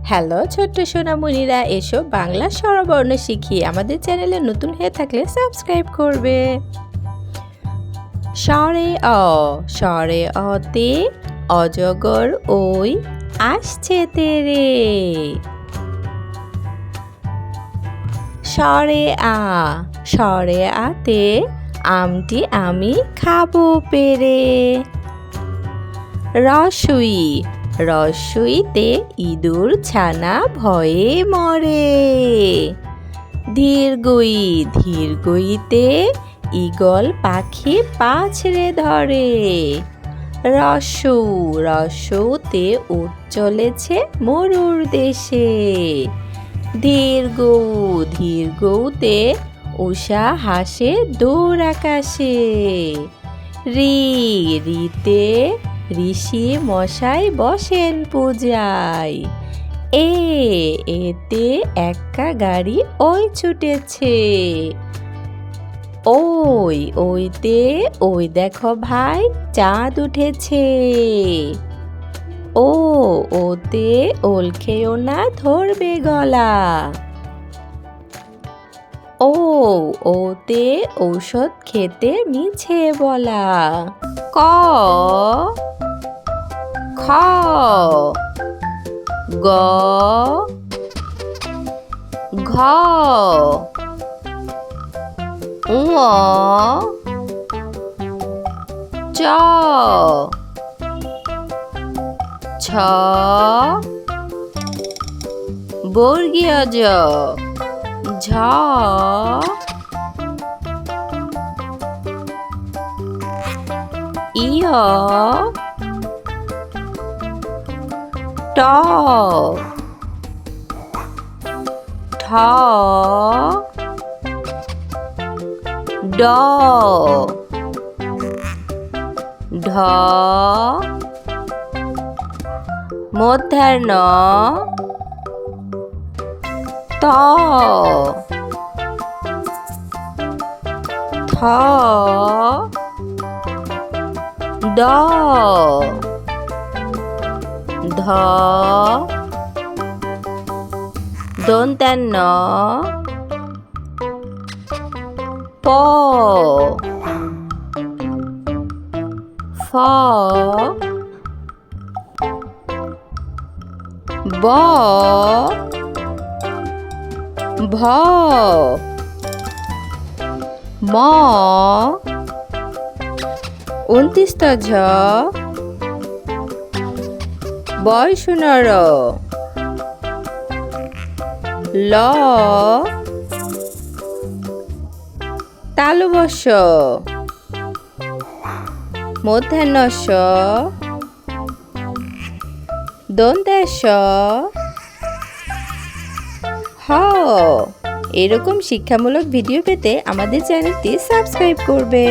Hello ছোট্ট সোনামণিরা, এসো বাংলা স্বরবর্ণ শিখি। আমাদের চ্যানেলে নতুন হয়ে থাকলে সাবস্ক্রাইব করবে। স্বরে অ, স্বরে অতে অজগর ওই আসছে তেরে। স্বরে আ, স্বরে আতে আমটি আমি খাবো পেরে। রসুই, রসুইতে ইঁদুর ছানা ভয়ে মরে। ধীরগই, ধীরগইতে ঈগল পাখি পাছড়ে ধরে। রস্যৌ, রস্যৌতে উট চলেছে মরুর দেশে। ধীরগৌ, ধীরগৌতে উষা হাসে দূর আকাশে। রি, রিতে ঋষি মশাই বসেন পূজায়। এতে একা গাড়ি ওই ছুটেছে। ওই, ওইতে ওই দেখো ভাই চাঁদ উঠেছে। ওতে ওল খেও না ধরবে গলা। ওতে ঔষধ খেতে মিছে বলা। ক, খ, গ, ঘ, ঙ, চ, ছ, বর্গীয় জ, ঝ, ইয়, ট, ঠ, ড, ঢ, মূর্ধন্য ত, থ, দ, ধ, দন্তান্ন প, ফ, ব, ভ, ম, ২৯ ঝ, বয়সুনর, ল, তালবশ, মূর্ধন্যস্য, দন্তেশ, হ। এরকম শিক্ষামূলক ভিডিও পেতে আমাদের চ্যানেলটি সাবস্ক্রাইব করবে।